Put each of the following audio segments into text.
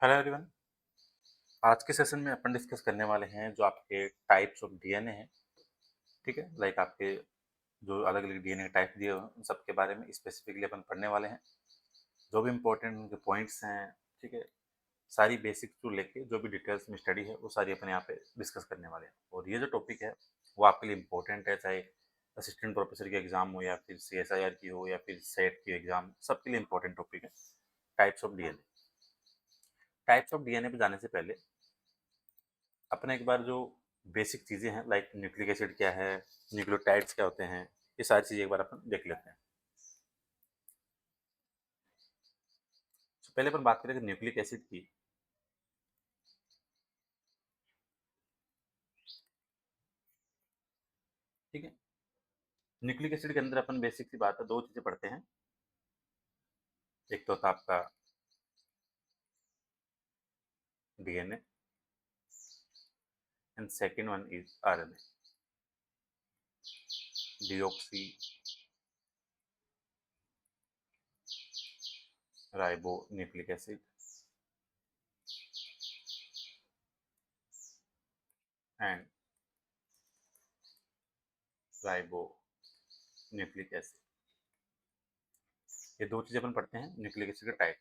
Hello everyone. आज के session में अपन डिस्कस करने वाले हैं जो आपके टाइप्स ऑफ डीएनए हैं। ठीक है, लाइक आपके जो अलग अलग डीएनए टाइप दिए हुए हैं उन सब के बारे में स्पेसिफिकली अपन पढ़ने वाले हैं। जो भी इंपॉर्टेंट उनके पॉइंट्स हैं, ठीक है, सारी बेसिक टू लेके जो भी डिटेल्स में स्टडी है वो सारी अपन यहाँ पे डिस्कस करने वाले हैं। और ये जो टॉपिक है वो आपके लिए इम्पोर्टेंट है, चाहे असिस्टेंट प्रोफेसर की एग्जाम हो या फिर CSIR की हो या फिर सेट की एग्जाम, सबके लिए इम्पोर्टेंट टॉपिक है types of DNA. Types of DNA पे जाने से पहले अपने एक बार जो बेसिक चीज़ें हैं, लाइक न्यूक्लिक एसिड क्या है, न्यूक्लियोटाइड्स क्या होते हैं, ये सारी चीज़ें एक बार अपन देख लेते हैं। तो पहले अपन बात करें न्यूक्लिक एसिड की। ठीक है, न्यूक्लिक एसिड के अंदर अपन बेसिक सी बात है, दो चीज़ें पढ़ते हैं। एक तो होता है आपका DNA and second one is RNA, deoxy ribo nucleic acid and ribo nucleic acid. ये दो चीज़ें अपन पढ़ते हैं न्यूक्लिक एसिड के टाइप।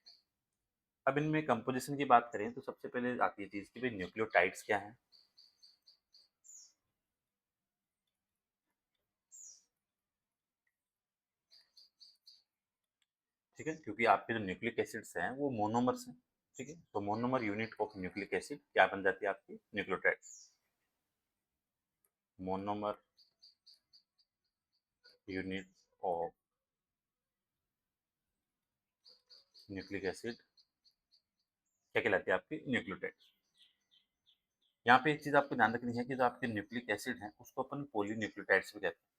अब इनमें कंपोजिशन की बात करें तो सबसे पहले आती है चीज़ कि भाई न्यूक्लियोटाइड्स क्या हैं। ठीक है, क्योंकि आपके जो न्यूक्लिक एसिड्स हैं वो मोनोमर्स हैं। ठीक है, तो monomer unit of nucleic acid क्या बन जाती है आपकी nucleotide. Monomer unit of nucleic acid क्या कहलाती है आपकी न्यूक्लियोटाइड। यहाँ पे एक चीज आपको ध्यान रखनी है कि जो आपके न्यूक्लिक एसिड हैं उसको अपन पॉलीन्यूक्लियोटाइड्स भी कहते हैं।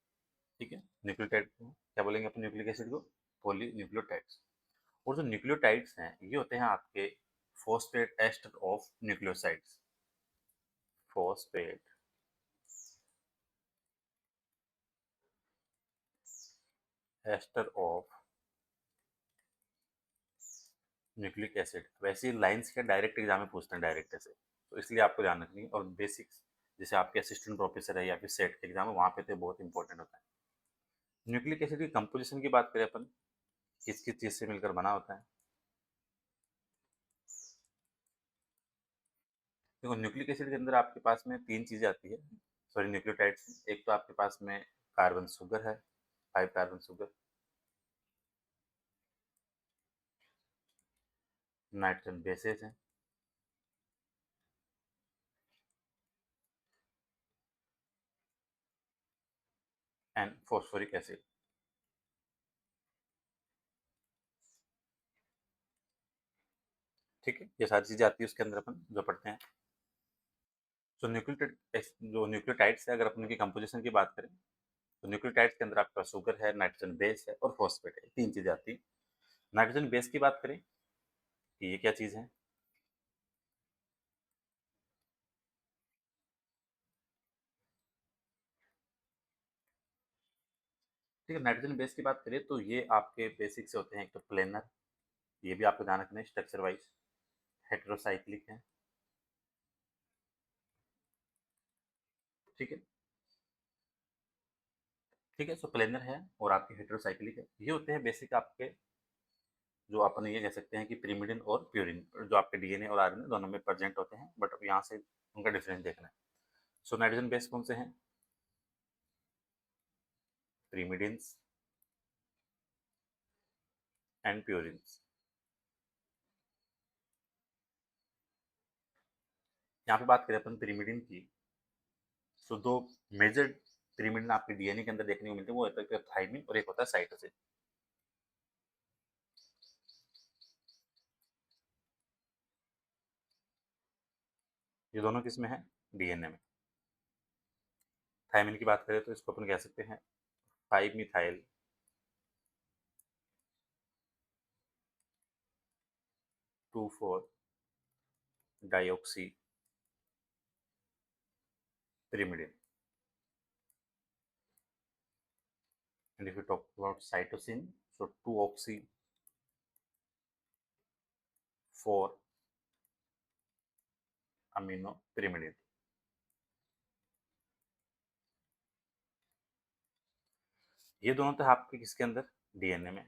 ठीक है, न्यूक्लियोटाइड को क्या बोलेंगे अपन न्यूक्लिक एसिड को, पॉलीन्यूक्लियोटाइड्स। और जो न्यूक्लियोटाइड्स हैं ये होते हैं आपके phosphate ester of nucleosides. Phosphate ester of nucleic acid. वैसे लाइंस क्या डायरेक्ट एग्जाम में पूछते हैं डायरेक्ट ऐसे, तो इसलिए आपको ध्यान रखनी है। और बेसिक्स जैसे आपके असिस्टेंट प्रोफेसर है या फिर सेट के एग्जाम है वहाँ पे तो बहुत इंपॉर्टेंट होता है। न्यूक्लिक एसिड की कंपोजिशन की बात करें अपन, किस किस चीज़ से मिलकर बना होता है। देखो न्यूक्लिक एसिड के अंदर आपके पास में तीन चीज़ें आती है, सॉरी न्यूक्लियोटाइड्स। एक तो आपके पास में कार्बन शुगर है, 5 कार्बन शुगर, नाइट्रोजन बेसेस हैं एंड फॉस्फोरिक एसिड। ठीक है, ये सारी चीज़ें आती है उसके अंदर अपन जो पढ़ते हैं। तो न्यूक्लियोटाइड्स है, अगर अपन उनकी कंपोजिशन की बात करें तो न्यूक्लियोटाइड्स के अंदर आपका शुगर है, नाइट्रोजन बेस है और फॉस्फेट है, तीन चीजें आती हैं। नाइट्रोजन बेस की बात करें कि ये क्या चीज है। ठीक है, नाइट्रोजन बेस की बात करें तो ये आपके बेसिक से होते हैं। एक तो प्लेनर, ये भी आपको ध्यान रखना है स्ट्रक्चर वाइज, हेटेरोसाइक्लिक है। ठीक है, ठीक है, सो प्लेनर है और आपके हेटेरोसाइक्लिक है। ये होते हैं बेसिक आपके, जो अपन ये कह सकते हैं कि पिरिमिडिन और प्यूरिन, जो आपके डीएनए और आरएनए दोनों में प्रेजेंट होते हैं, बट अब यहाँ से उनका डिफरेंस देखना है। सो नाइट्रोजन बेस कौन से हैं, पिरिमिडिन्स एंड प्यूरिन्स। यहाँ पे बात करें अपन पिरिमिडिन की, तो दो मेजर पिरिमिडिन आपके डीएनए के अंदर देखने को मिलते हैं, वो होता है थाइमिन और एक होता है साइटोसिन। ये दोनों किस में है, डीएनए में। थाइमिन की बात करें तो इसको अपन कह सकते हैं 5 methyl to four dioxy pyrimidine. And if you talk about cytosine, so 2 oxy 4 amino pyrimidine. ये दोनों तो आपके किसके अंदर, डीएनए में।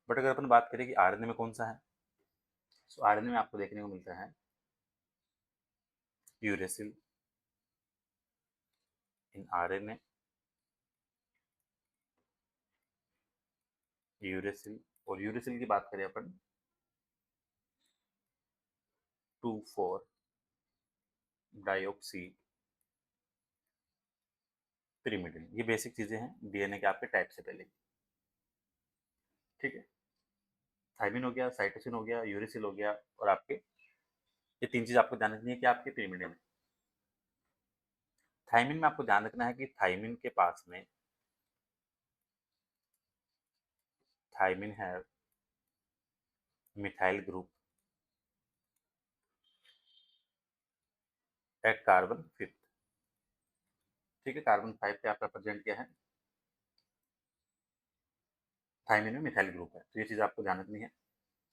बट अगर अपन बात करें कि आरएनए में कौन सा है, तो आरएनए में आपको देखने को मिलता है यूरेसिल इन आरएनए, यूरेसिल। और यूरेसिल की बात करें अपन 2,4 डाइऑक्सी पिरिमिडिन। ये बेसिक चीजें हैं डीएनए के आपके टाइप से पहले की। ठीक है, थाइमिन हो गया, साइटोसिन हो गया, यूरेसिल हो गया, और आपके ये तीन चीज आपको ध्यान रखनी है कि आपके पिरिमिडिन है। थाइमिन में आपको ध्यान रखना है कि थाइमिन के पास में, थाइमिन है मिथाइल ग्रुप एट कार्बन 5। ठीक है, कार्बन 5 पे आपका प्रेजेंट क्या है, थाइमिन में मिथाइल ग्रुप है, तो ये चीज आपको ध्यान रखनी है।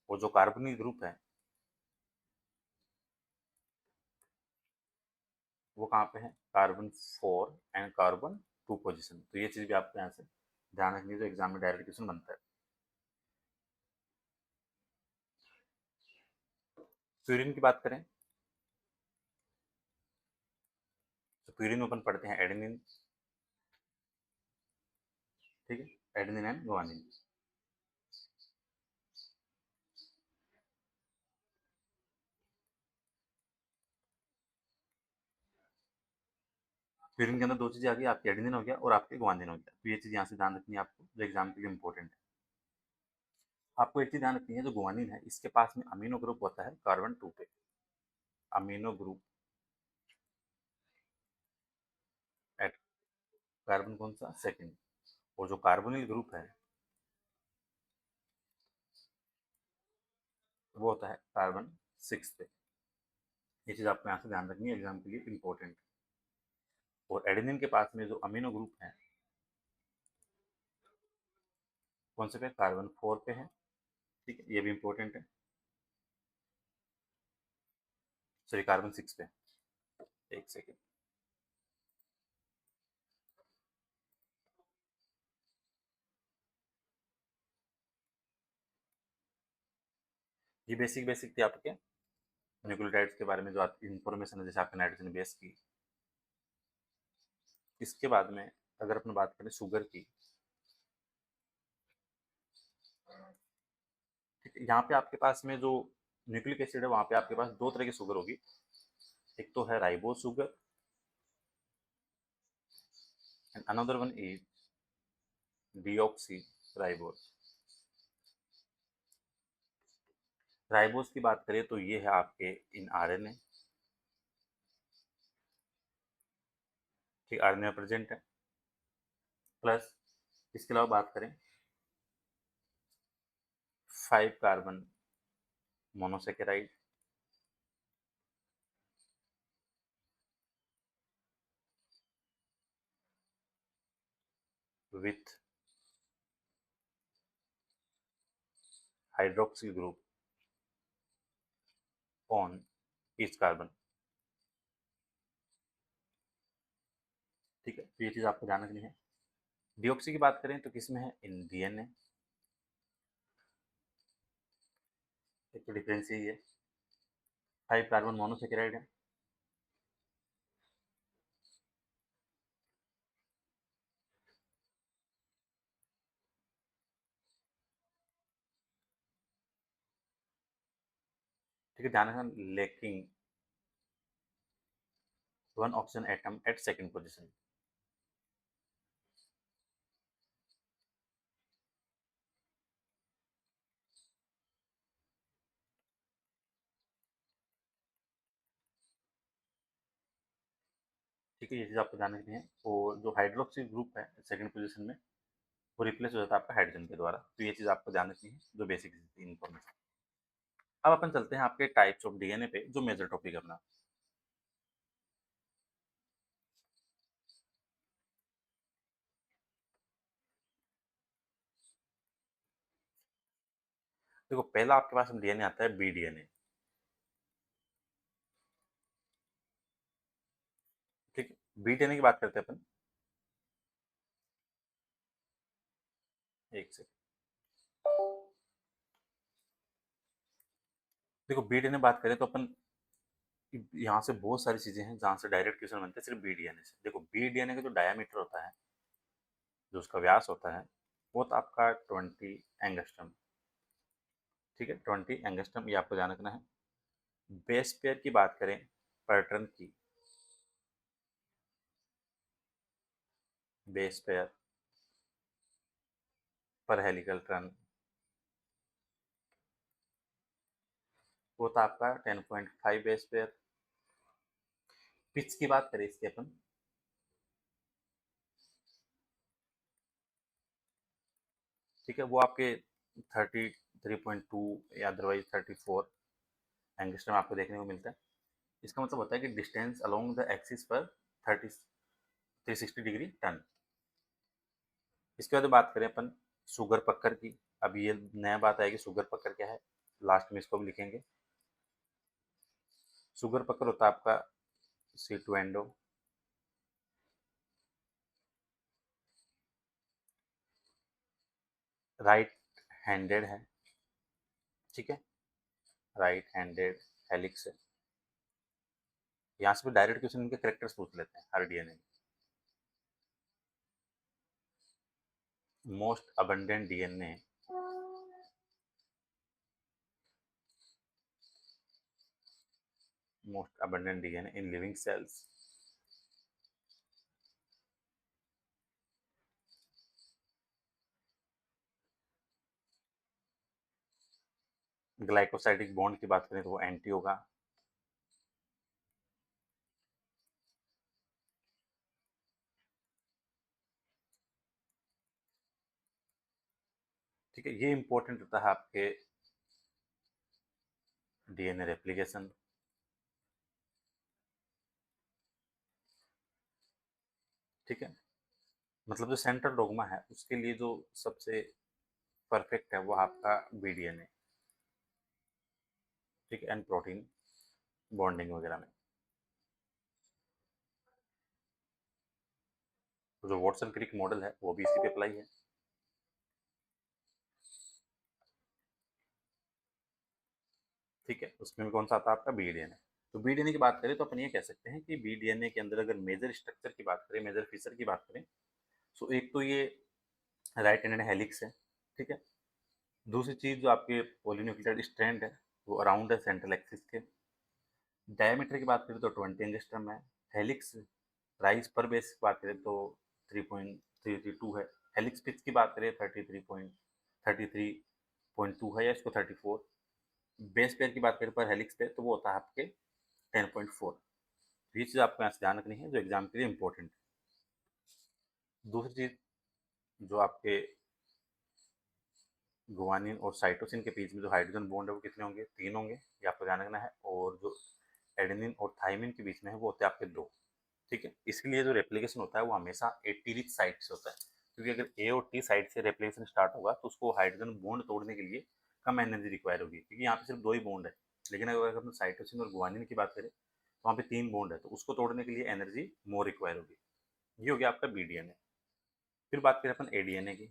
वो जो कार्बोनिल ग्रुप है वो कहाँ पे है, कार्बन 4 एंड कार्बन 2 पोजिशन। तो ये चीज भी आपको यहाँ से ध्यान रखनी है, जो एग्जाम में डायरेक्ट क्वेश्चन बनता है। प्यूरिन की बात करें तो प्यूरिन में अपन पढ़ते हैं एडेनिन। ठीक है, एडेनिन एंड गुआनिन। प्यूरिन के अंदर दो चीजें आ गई, आपकी एडेनिन हो गया और आपके गुआनिन हो गया। तो ये चीज यहाँ से ध्यान रखनी है आपको, जो एग्जाम के लिए इंपॉर्टेंट है। आपको एक चीज ध्यान रखनी है, जो गुआनिन है इसके पास में अमीनो ग्रुप होता है कार्बन 2 पे, अमीनो ग्रुप एट कार्बन कौन सा, सेकेंड। और जो कार्बोनिल ग्रुप है वो होता है कार्बन 6 पे। ये चीज आपको यहाँ से ध्यान रखनी है, एग्जाम के लिए इंपॉर्टेंट। और एडेनिन के पास में जो अमीनो ग्रुप है कौन से पे, कार्बन 4 पे है। ठीक है, ये भी इंपॉर्टेंट है, सॉरी कार्बन 6 पे। एक सेकेंड, ये बेसिक बेसिक थी आपके न्यूक्लियोटाइड्स के बारे में, जो आपकी इंफॉर्मेशन है, जैसे आपने नाइट्रोजन बेस की। इसके बाद में अगर अपन बात करें शुगर की, ठीक है, यहाँ पे आपके पास में जो न्यूक्लिक एसिड है वहाँ पे आपके पास दो तरह की शुगर होगी। एक तो है ribose sugar and another one is deoxy ribose. Ribose की बात करें तो ये है आपके इन आरएनए। ठीक, आरएनए में प्रेजेंट है। प्लस इसके अलावा बात करें 5 carbon monosaccharide with hydroxyl group on each carbon. ठीक है, तो ये चीज आपको ध्यान रखनी है। डीऑक्सी की बात करें तो किसमें है, इन डीएनए। एक तो डिफरेंस यही है, 5 कार्बन मोनोसेकेराइड है। ठीक है, ध्यान रखना, लेकिन 1 oxygen atom at second position. ठीक है, ये चीज आपको ध्यान रखनी है। और जो हाइड्रोक्सी ग्रुप है सेकंड पोजीशन में, वो रिप्लेस हो जाता है आपका हाइड्रोजन के द्वारा। तो ये चीज आपको ध्यान रखनी है, जो बेसिक इन्फॉर्मेशन। अब अपन चलते हैं आपके टाइप्स ऑफ डीएनए पे, जो मेजर टॉपिक है अपना। देखो, पहला आपके पास डीएनए आता है बी डीएनए। बी डीएनए की बात करते हैं अपन। एक सेकंड। देखो बी डीएनए बात करें तो अपन यहाँ से बहुत सारी चीजें हैं जहाँ से डायरेक्ट क्वेश्चन बनते हैं सिर्फ बी डीएनए से। देखो बी डीएनए का जो डायामीटर होता है, जो उसका व्यास होता है, वो तो आपका 20 एंगस्ट्रम। ठीक है, 20 एंगस्ट्रम, ये आपको ध्यान रखना है। बेस पेयर की बात करें पैटर्न की, बेस पेयर पर हेलिकल टर्न, वो था आपका 10.5 बेस पेयर। पिच की बात करें इसकी अपन, ठीक है, वो आपके 33.2 या अदरवाइज 34 एंगस्ट्रम आपको देखने को मिलता है। इसका मतलब होता है कि डिस्टेंस अलोंग द एक्सिस पर 360 डिग्री टर्न। इसके बाद बात करें अपन शुगर पक्कर की। अब ये नया बात आएगी, शुगर पक्कर क्या है, लास्ट में इसको भी लिखेंगे। शुगर पक्कर होता है आपका सीटुएंडो, राइट हैंडेड है, ठीक है, राइट हैंडेड हेलिक्स है। यहाँ से भी डायरेक्ट क्वेश्चन इनके करेक्टर्स पूछ लेते हैं हर DNA. Most abundant DNA, most abundant DNA in living cells, glycosidic bond की बात करें तो वो एंटी होगा। ठीक है, ये इंपॉर्टेंट होता है आपके डीएनए रेप्लिकेशन। ठीक है, मतलब जो सेंट्रल डोग्मा है उसके लिए जो सबसे परफेक्ट है वो आपका बीडीएनए। ठीक है, एंड प्रोटीन बॉन्डिंग वगैरह में तो जो वॉटसन क्रिक मॉडल है वो भी इसी पे अप्लाई है। ठीक है, उसमें भी कौन सा आता है आपका बीडीएनए। तो बीडीएनए की बात करें तो अपन ये कह सकते हैं कि बीडीएनए के अंदर अगर मेजर स्ट्रक्चर की बात करें, मेजर फीचर की बात करें, तो एक तो ये राइट एंडेड हेलिक्स है। ठीक है, दूसरी चीज जो आपके पॉलीन्यूक्लियोटाइड स्ट्रैंड है वो अराउंड है सेंट्रल एक्सिस के। डायमीटर की बात करें तो 20 एंगस्ट्रम है। हेलिक्स राइज पर बेस की बात करें तो 3.332 है। हेलिक्स पिच की बात करें 33.2 है या इसको 34। बेस पेयर की बात करें पर हेलिक्स पे तो वो होता है आपके 10.4। ये चीज़ आपको यहाँ से ध्यान रखनी है जो एग्जाम के लिए इंपॉर्टेंट है। दूसरी चीज जो आपके गुआनिन और साइटोसिन के बीच में जो हाइड्रोजन बॉन्ड है वो कितने होंगे, 3 होंगे, ये आपको ध्यान रखना है। और जो एडेनिन और थाइमिन के बीच में है वो होते हैं आपके 2। ठीक है, इसलिए जो रेप्लिकेशन होता है वो हमेशा एटी रिच साइड से होता है, क्योंकि अगर ए और टी साइड से रेप्लिकेशन स्टार्ट होगा तो उसको हाइड्रोजन बॉन्ड तोड़ने के लिए कम एनर्जी रिक्वायर होगी, क्योंकि यहाँ पे सिर्फ 2 ही बॉन्ड है। लेकिन अगर हम साइटोसिन और गुआनिन की बात करें तो वहाँ पे 3 बॉन्ड है, तो उसको तोड़ने के लिए एनर्जी मोर रिक्वायर होगी। ये हो गया आपका बीडीएनए। फिर बात करें अपन एडीएनए की।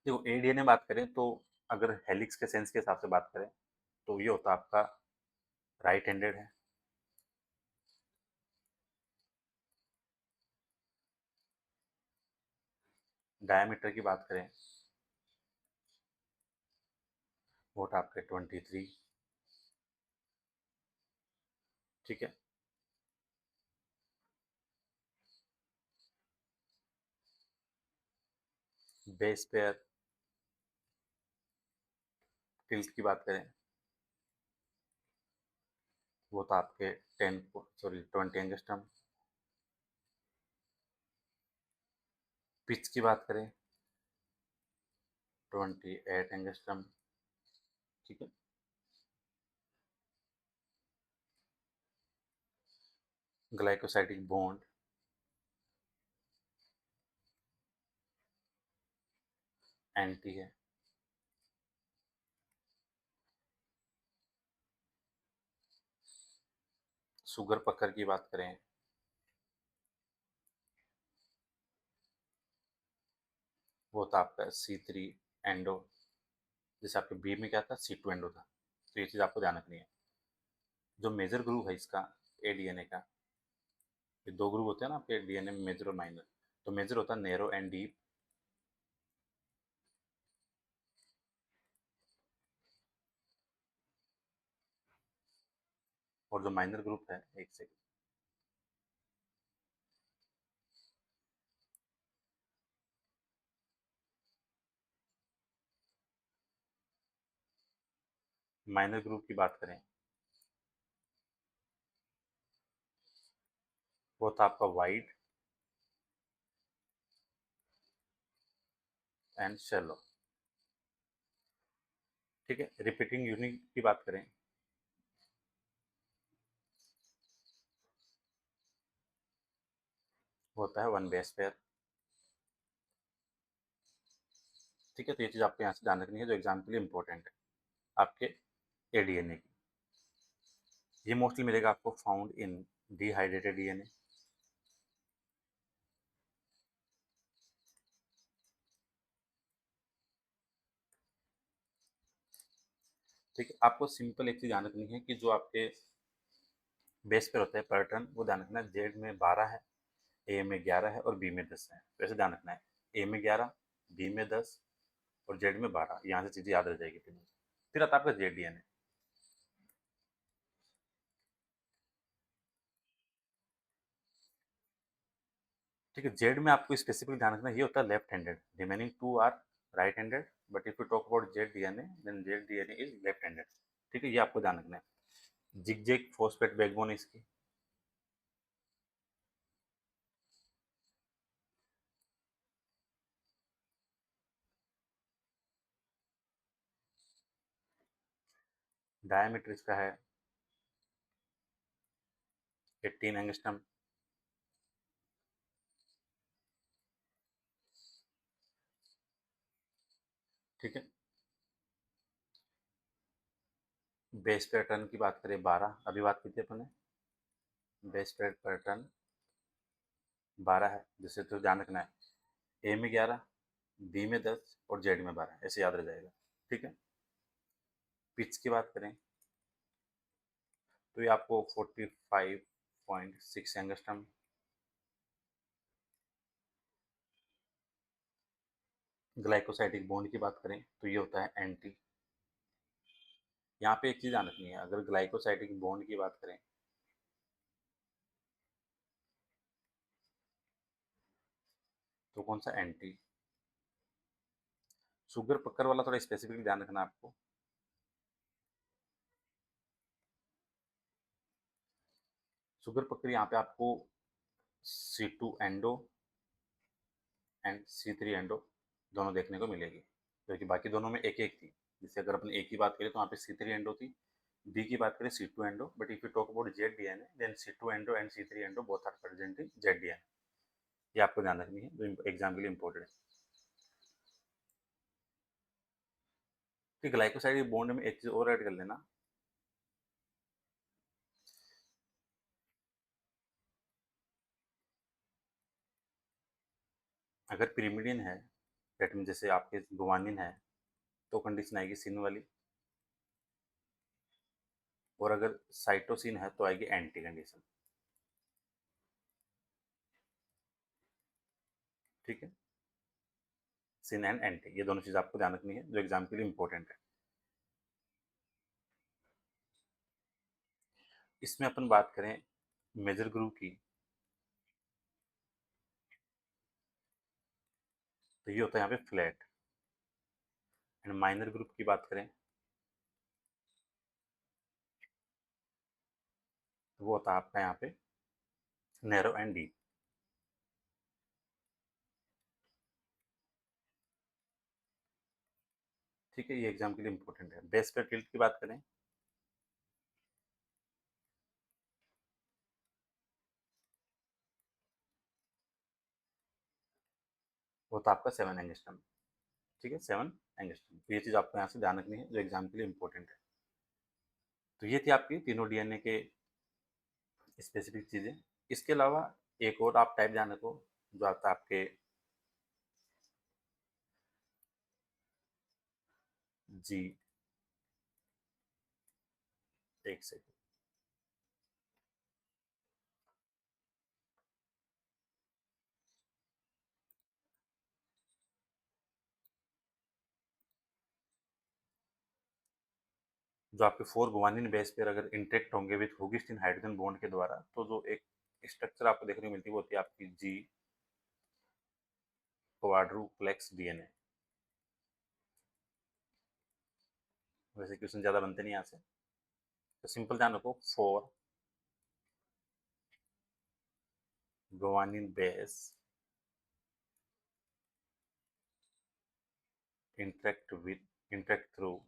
देखो एडीएनए बात करें तो अगर हेलिक्स के सेंस के हिसाब से बात करें तो ये होता है आपका राइट हैंडेड है। डायमीटर की बात करें वो होता है आपके 23। ठीक है, बेस पेयर टिल्ट की बात करें वो था आपके 20 एंगस्ट्रम। पिच की बात करें 28 एंगस्ट्रम। ठीक है, ग्लाइकोसाइडिक बॉन्ड एंटी है। शुगर पकड़ की बात करें, वो था आपका C3 एंडो। जैसे आपके बी में क्या था, C2 एंडो था। तो ये चीज़ आपको ध्यान रखनी है। जो मेजर ग्रुप है इसका एडीएनए का, ये दो ग्रुप होते हैं ना आपके डीएनए में, मेजर और माइनर। तो मेजर होता है नैरो एंड डीप, और जो माइनर ग्रुप है, एक सेकंड, माइनर ग्रुप की बात करें, वो था आपका वाइड एंड शेलो। ठीक है, रिपीटिंग यूनिट की बात करें, वो होता है वन बेस पेयर। ठीक है, तो ये चीज़ आपको यहाँ से ध्यान रखनी है, जो एग्जाम के लिए इंपॉर्टेंट है आपके एडीएनए की। ये मोस्टली मिलेगा आपको फाउंड इन डिहाइड्रेटेड डीएनए। ठीक है, आपको सिंपल एक चीज़ ध्यान रखनी है कि जो आपके बेस पर होता है पैटर्न, वो ध्यान रखना है, जेड में 12 है, ए में 11 है और बी में 10 है। तो ऐसे ध्यान रखना है, ए में 11, बी में 10 और जेड में 12। यहाँ से चीज़ें याद रह जाएगी। फिर आता है आपका जेड डीएनए। ठीक है, जेड में आपको स्पेसिफिक ध्यान रखना, ये होता है left handed, remaining two are right handed, but if you talk about Z DNA, then Z DNA is left handed. ठीक है, ये आपको ध्यान रखना है। जिगजैग फॉस्फेट बैकबोन है इसकी। डायमीटर इसका है 18 एंगस्ट्रम। ठीक है, बेस पैटर्न की बात करें 12, अभी बात की थी अपन ने, बेस पैटर्न 12 है, जिससे तो ध्यान रखना है, ए में 11, बी में 10 और जेड में 12, ऐसे याद रह जाएगा। ठीक है, पिच की बात करें तो ये आपको 45.6 एंगस्ट्रम। ग्लाइकोसाइडिक बॉन्ड की बात करें तो ये होता है एंटी। यहाँ पे एक चीज़ ध्यान रखनी है, अगर ग्लाइकोसाइडिक बॉन्ड की बात करें तो कौन सा, एंटी। शुगर पकड़ वाला थोड़ा स्पेसिफिक ध्यान रखना आपको। शुगर पकड़ यहाँ पे आपको C2 endo and C3 endo दोनों देखने को मिलेगी, क्योंकि बाकी दोनों में एक एक थी। जैसे अगर अपन ए की बात करें तो वहाँ पे C3 एंडो थी, बी की बात करें C2 endo, but if you talk about Z DNA, then C2 endo and C3 endo both are present in Z DNA. ये आपको ध्यान रखनी है, जो एग्जाम के लिए इंपॉर्टेंट है। कि ग्लाइकोसाइड बॉन्ड में एक चीज और ऐड कर लेना, अगर पिरिमिडिन है, दैट मीन जैसे आपके गुवानिन है, तो कंडीशन आएगी सिन वाली, और अगर साइटोसिन है तो आएगी एंटी कंडीशन। ठीक है, सिन एंड एंटी, ये दोनों चीज आपको ध्यान रखनी है, जो एग्जाम के लिए इंपॉर्टेंट है। इसमें अपन बात करें मेजर ग्रुप की, तो ये होता है यहाँ पे फ्लैट। एंड माइनर ग्रुप की बात करें तो वो होता है आपका यहाँ पे नैरो एंड डीप। ठीक है, ये एग्जाम के लिए इंपॉर्टेंट है। बेस पे टिल्ट की बात करें, वो तो आपका 7 एंगस्ट्रम। ठीक है, 7 एंगस्ट्रम। तो ये चीज़ आपको यहाँ से ध्यान रखनी है, जो एग्जाम के लिए इंपॉर्टेंट है। तो ये थी आपकी तीनों डीएनए के स्पेसिफिक चीज़ें। इसके अलावा एक और आप टाइप ध्यान रखो, जो आता है आपके जी, एक सेकंड। जो आपके 4 गुवानिन बेस पेयर अगर इंटरेक्ट होंगे विद हुगिस्टिन हाइड्रोजन बॉन्ड के द्वारा, तो जो एक स्ट्रक्चर आपको देखने को मिलती है वो होती है आपकी जी क्वाड्रुप्लेक्स डीएनए। वैसे क्वेश्चन ज़्यादा बनते नहीं यहाँ से, तो सिंपल ध्यान रखो, 4 guanine base interact through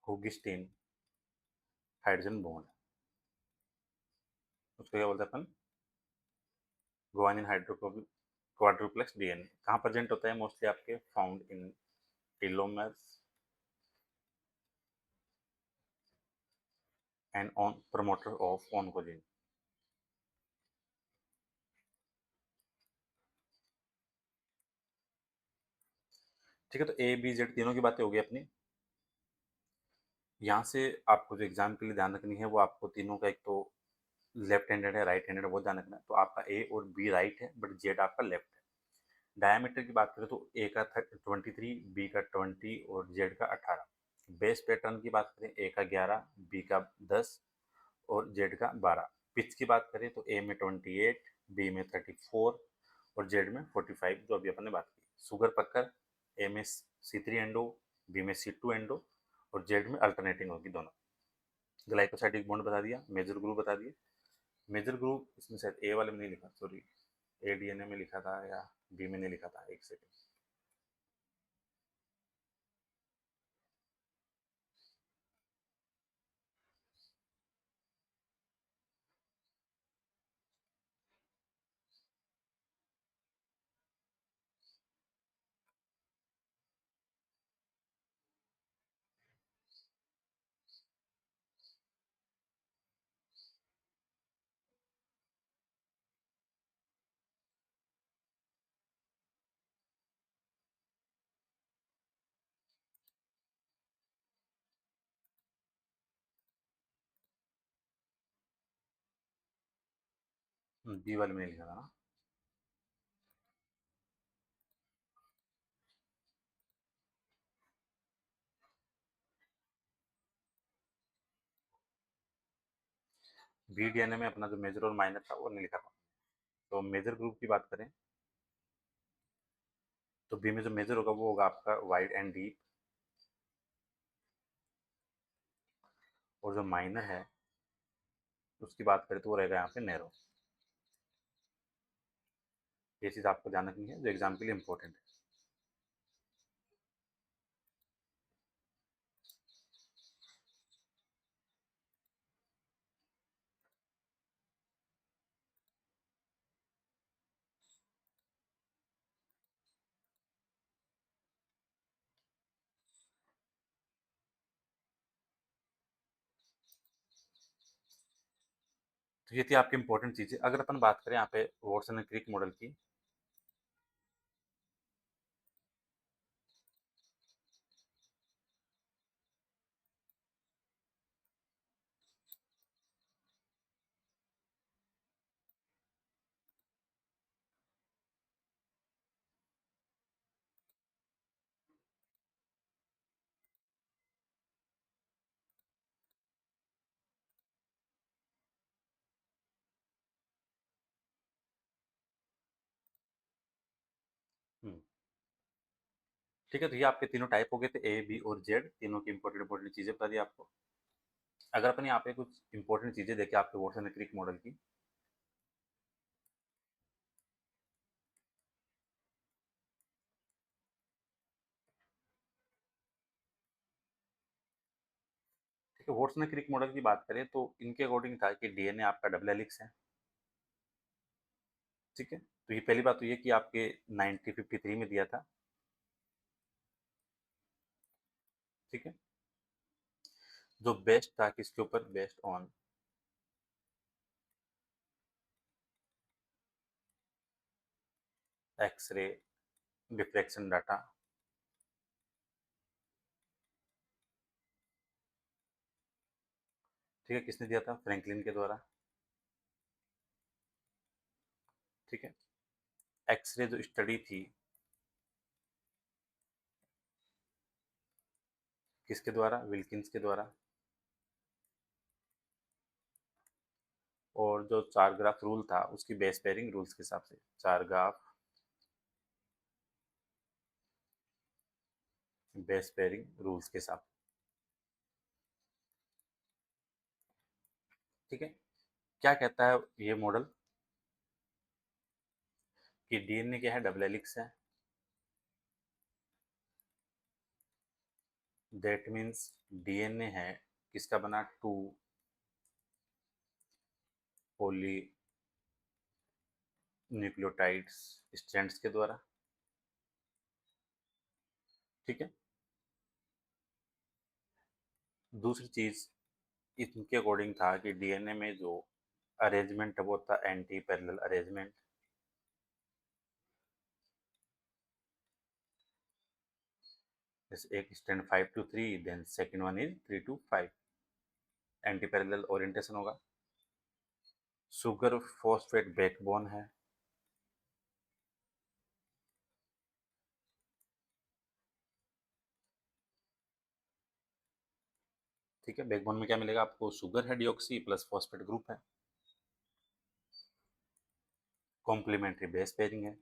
Hoogsteen hydrogen bond. उसको क्या बोलते हैं अपन, गुआनिन हाइड्रोफोबिक क्वाड्रुप्लेक्स डीएनए। कहाँ प्रेजेंट होता है, मोस्टली आपके found in telomeres and on promoter of oncogene. ठीक है, तो ए बी जेड तीनों की बातें हो गई अपनी। यहाँ से आपको जो एग्जाम के लिए ध्यान रखनी है वो आपको तीनों का, एक तो लेफ्ट हैंडेड है, राइट हैंडेड है, वो ध्यान रखना है। तो आपका ए और बी राइट है बट जेड आपका लेफ्ट है। डायमीटर की बात करें तो ए का 23, बी का 20 और जेड का 18। बेस पैटर्न की बात करें, ए का 11, बी का 10 और जेड का 12। पिच की बात करें तो ए में 28, बी में 34 और जेड में 45, जो अभी अपन ने बात की। शुगर पक्कर, ए में C3 एंडो, बी में C2 एंडो और जेड में अल्टरनेटिंग होगी दोनों। ग्लाइकोसाइडिक बॉन्ड बता दिया, मेजर ग्रुप बता दिए। मेजर ग्रुप इसमें शायद ए वाले में नहीं लिखा, सॉरी, ए डीएनए में लिखा था या बी में नहीं लिखा था, एक सेकेंड। बी वाले में नहीं लिखा था ना। बी डीएनए में अपना जो मेजर और माइनर था वो नहीं लिखा था। तो मेजर ग्रुप की बात करें तो बी में जो मेजर होगा वो होगा आपका वाइड एंड डीप, और जो माइनर है उसकी बात करें तो वो रहेगा यहाँ पे नैरो। ये चीज़ आपको ध्यान रखनी है जो एग्जाम के लिए इंपॉर्टेंट है। तो ये थी आपकी इंपॉर्टेंट चीज़ें। अगर अपन बात करें यहाँ पे वॉटसन एंड क्रिक मॉडल की, ठीक है, तो ये आपके तीनों टाइप हो गए थे, ए बी और जेड, तीनों की इंपॉर्टेंट इंपॉर्टेंट चीज़ें बता दी आपको। अगर अपन यहाँ पे कुछ इंपॉर्टेंट चीज़ें देखें आपके वॉटसन एंड क्रिक मॉडल की, ठीक है, वॉटसन एंड क्रिक मॉडल की बात करें तो इनके अकॉर्डिंग था कि डीएनए आपका डबल हेलिक्स है। ठीक है, तो ये पहली बात तो ये कि आपके 1953 में दिया था। ठीक है, जो बेस्ड था किसके ऊपर? Based on x-ray diffraction data. ठीक है, किसने दिया था? फ्रैंकलिन के द्वारा। ठीक है, एक्सरे जो स्टडी थी किसके द्वारा? विल्किंस के द्वारा। और जो चार ग्राफ रूल था उसकी बेस पेयरिंग रूल्स के हिसाब से, चार ग्राफ बेस पेयरिंग रूल्स के हिसाब। ठीक है, क्या कहता है ये मॉडल कि डीएनए क्या है? डबल हेलिक्स है। दैट मीन्स डीएनए है किसका बना? टू पोली न्यूक्लियोटाइड्स स्ट्रैंड्स के द्वारा। ठीक है, दूसरी चीज इनके अकॉर्डिंग था कि डीएनए में जो अरेंजमेंट है वो था एंटी पैरेलल अरेंजमेंट। जैसे एक strand 5 to 3, then second one is 3 to 5, antiparallel orientation होगा। शुगर फॉस्फेट बैकबोन है। ठीक है, बैकबोन में क्या मिलेगा आपको? शुगर है डिऑक्सी प्लस फॉस्फेट ग्रुप है। कॉम्प्लीमेंट्री बेस पेयरिंग है।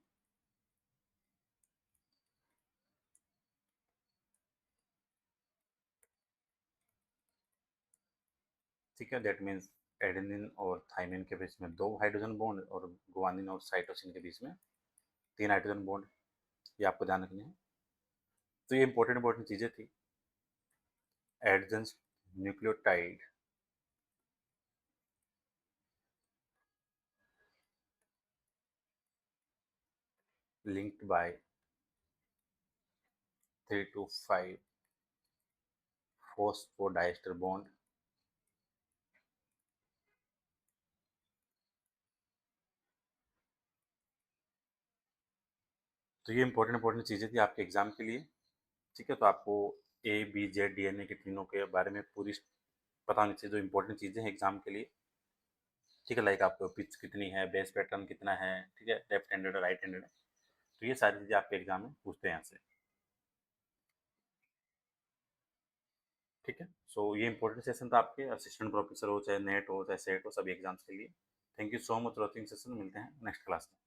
ठीक है, दैट मीन्स एडेनिन और थाइमिन के बीच में दो हाइड्रोजन बॉन्ड और गुआनिन और साइटोसिन के बीच में तीन हाइड्रोजन बॉन्ड। ये आपको ध्यान रखने हैं। तो ये इंपॉर्टेंट इंपॉर्टेंट चीजें थी। एडजेंस nucleotide linked by 3 to 5 phosphodiester bond। तो ये इंपॉर्टेंट इंपॉर्टेंट चीज़ें थी आपके एग्जाम के लिए। ठीक है, तो आपको A B Z DNA के तीनों के बारे में पूरी पता होनी चाहिए, जो इंपॉर्टेंट चीज़ें हैं एग्जाम के लिए। ठीक है, लाइक आपको पिच कितनी है, बेस पैटर्न कितना है, ठीक है, लेफ्ट हैंडेड और राइट हैंडेड है। तो ये सारी चीज़ें आपके एग्जाम में पूछते हैं यहाँ से। ठीक है, सो ये इंपॉर्टेंट सेशन था आपके, असिस्टेंट प्रोफेसर हो चाहे नेट हो चाहे सेट हो, सभी एग्जाम्स के लिए। Thank you so much watching session. मिलते हैं नेक्स्ट क्लास में।